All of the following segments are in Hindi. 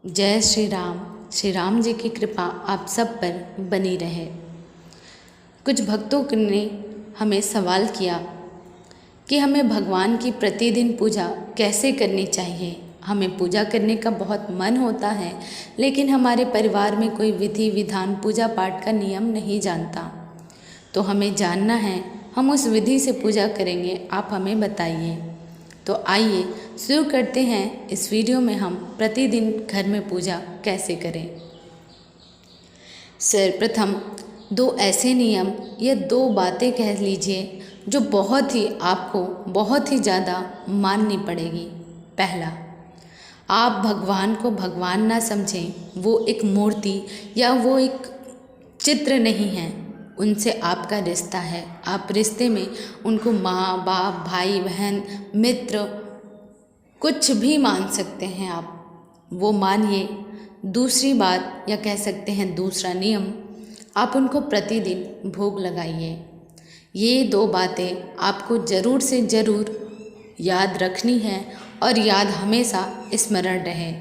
जय श्री राम जी की कृपा आप सब पर बनी रहे। कुछ भक्तों ने हमें सवाल किया कि हमें भगवान की प्रतिदिन पूजा कैसे करनी चाहिए। हमें पूजा करने का बहुत मन होता है, लेकिन हमारे परिवार में कोई विधि विधान पूजा पाठ का नियम नहीं जानता। तो हमें जानना है, हम उस विधि से पूजा करेंगे, आप हमें बताइए। तो आइए शुरू करते हैं। इस वीडियो में हम प्रतिदिन घर में पूजा कैसे करें। सर्वप्रथम दो ऐसे नियम या दो बातें कह लीजिए जो आपको बहुत ही ज़्यादा माननी पड़ेगी। पहला, आप भगवान को भगवान ना समझें। वो एक मूर्ति या वो एक चित्र नहीं है, उनसे आपका रिश्ता है। आप रिश्ते में उनको माँ बाप भाई बहन मित्र कुछ भी मान सकते हैं, आप वो मानिए। दूसरी बात या कह सकते हैं दूसरा नियम, आप उनको प्रतिदिन भोग लगाइए। ये दो बातें आपको ज़रूर से ज़रूर याद रखनी है और याद हमेशा स्मरण रहे।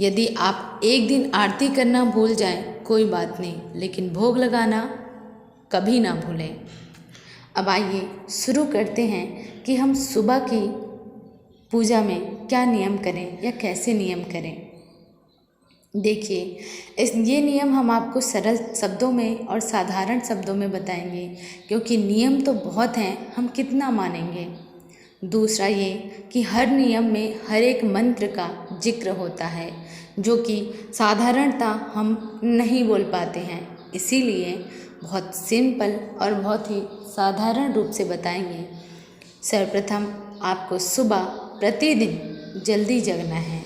यदि आप एक दिन आरती करना भूल जाएं कोई बात नहीं, लेकिन भोग लगाना कभी ना भूलें। अब आइए शुरू करते हैं कि हम सुबह की पूजा में क्या नियम करें या कैसे नियम करें। देखिए, ये नियम हम आपको सरल शब्दों में और साधारण शब्दों में बताएंगे, क्योंकि नियम तो बहुत हैं, हम कितना मानेंगे। दूसरा ये कि हर नियम में हर एक मंत्र का जिक्र होता है, जो कि साधारणता हम नहीं बोल पाते हैं, इसीलिए बहुत सिंपल और बहुत ही साधारण रूप से बताएंगे। सर्वप्रथम आपको सुबह प्रतिदिन जल्दी जगना है।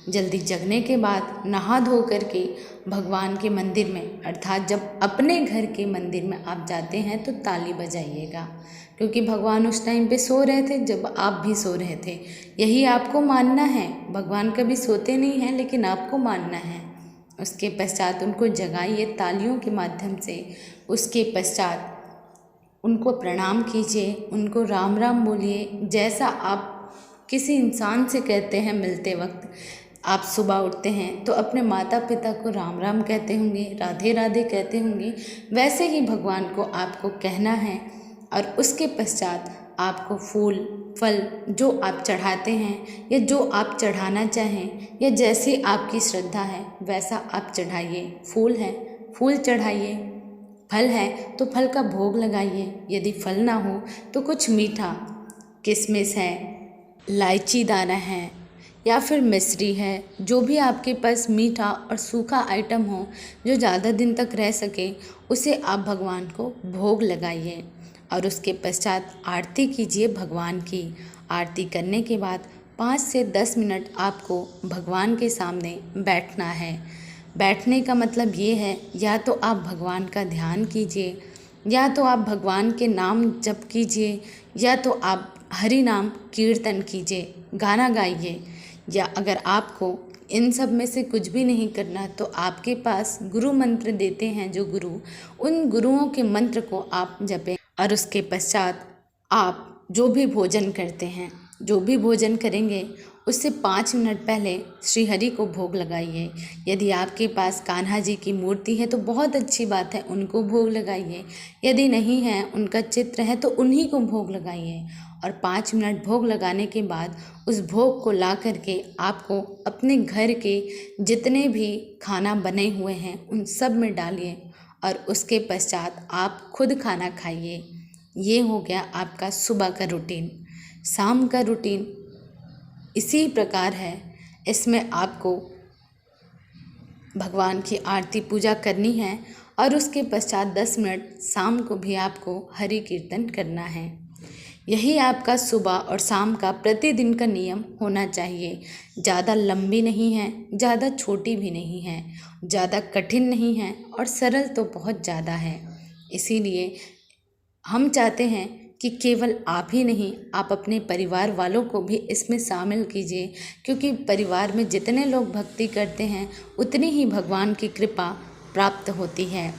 जल्दी जगने के बाद नहा धो करके भगवान के मंदिर में, अर्थात जब अपने घर के मंदिर में आप जाते हैं तो ताली बजाइएगा, क्योंकि भगवान उस टाइम पे सो रहे थे जब आप भी सो रहे थे। यही आपको मानना है, भगवान कभी सोते नहीं हैं, लेकिन आपको मानना है। उसके पश्चात उनको जगाइए तालियों के माध्यम से। उसके पश्चात उनको प्रणाम कीजिए, उनको राम राम बोलिए, जैसा आप किसी इंसान से कहते हैं मिलते वक्त। आप सुबह उठते हैं तो अपने माता पिता को राम राम कहते होंगे, राधे राधे कहते होंगे, वैसे ही भगवान को आपको कहना है। और उसके पश्चात आपको फूल फल जो आप चढ़ाते हैं या जो आप चढ़ाना चाहें या जैसी आपकी श्रद्धा है वैसा आप चढ़ाइए। फूल है फूल चढ़ाइए, फल है तो फल का भोग लगाइए। यदि फल ना हो तो कुछ मीठा, किशमिश है, इलायची दाना है या फिर मिश्री है, जो भी आपके पास मीठा और सूखा आइटम हो जो ज़्यादा दिन तक रह सके, उसे आप भगवान को भोग लगाइए। और उसके पश्चात आरती कीजिए भगवान की। आरती करने के बाद 5 से 10 मिनट आपको भगवान के सामने बैठना है। बैठने का मतलब ये है, या तो आप भगवान का ध्यान कीजिए, या तो आप भगवान के नाम जप कीजिए, या तो आप हरि नाम कीर्तन कीजिए, गाना गाइए। या अगर आपको इन सब में से कुछ भी नहीं करना तो आपके पास गुरु मंत्र देते हैं जो गुरु, उन गुरुओं के मंत्र को आप जपें। और उसके पश्चात आप जो भी भोजन करते हैं, जो भी भोजन करेंगे उससे 5 मिनट पहले श्री हरि को भोग लगाइए। यदि आपके पास कान्हा जी की मूर्ति है तो बहुत अच्छी बात है, उनको भोग लगाइए। यदि नहीं है, उनका चित्र है, तो उन्हीं को भोग लगाइए। और 5 मिनट भोग लगाने के बाद उस भोग को ला करके आपको अपने घर के जितने भी खाना बने हुए हैं उन सब में डालिए और उसके पश्चात आप खुद खाना खाइए। ये हो गया आपका सुबह का रूटीन। शाम का रूटीन इसी प्रकार है। इसमें आपको भगवान की आरती पूजा करनी है और उसके पश्चात 10 मिनट शाम को भी आपको हरि कीर्तन करना है। यही आपका सुबह और शाम का प्रतिदिन का नियम होना चाहिए। ज़्यादा लंबी नहीं है, ज़्यादा छोटी भी नहीं है, ज़्यादा कठिन नहीं है और सरल तो बहुत ज़्यादा है। इसीलिए हम चाहते हैं कि केवल आप ही नहीं, आप अपने परिवार वालों को भी इसमें शामिल कीजिए, क्योंकि परिवार में जितने लोग भक्ति करते हैं उतनी ही भगवान की कृपा प्राप्त होती है।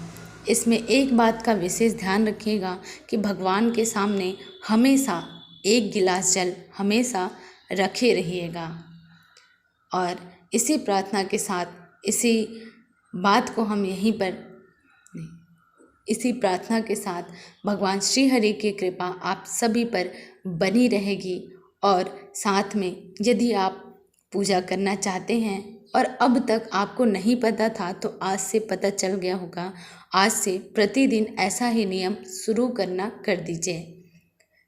इसमें एक बात का विशेष ध्यान रखिएगा कि भगवान के सामने हमेशा 1 गिलास जल हमेशा रखे रहिएगा। और इसी प्रार्थना के साथ इसी बात को हम यहीं पर नहीं, इसी प्रार्थना के साथ भगवान श्री हरि की कृपा आप सभी पर बनी रहेगी। और साथ में यदि आप पूजा करना चाहते हैं और अब तक आपको नहीं पता था तो आज से पता चल गया होगा। आज से प्रतिदिन ऐसा ही नियम शुरू करना कर दीजिए।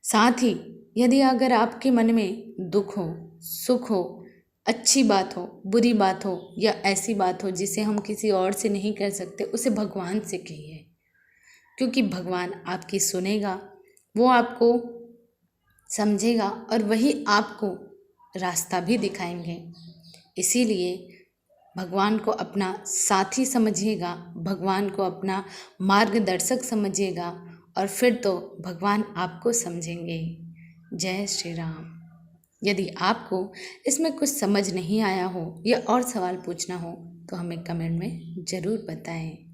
साथ ही यदि अगर आपके मन में दुख हो, सुख हो, अच्छी बात हो, बुरी बात हो या ऐसी बात हो जिसे हम किसी और से नहीं कर सकते, उसे भगवान से कहिए, क्योंकि भगवान आपकी सुनेगा, वो आपको समझेगा और वही आपको रास्ता भी दिखाएंगे। इसीलिए भगवान को अपना साथी समझिएगा, भगवान को अपना मार्गदर्शक समझिएगा और फिर तो भगवान आपको समझेंगे। जय श्री राम। यदि आपको इसमें कुछ समझ नहीं आया हो या और सवाल पूछना हो तो हमें कमेंट में ज़रूर बताएं।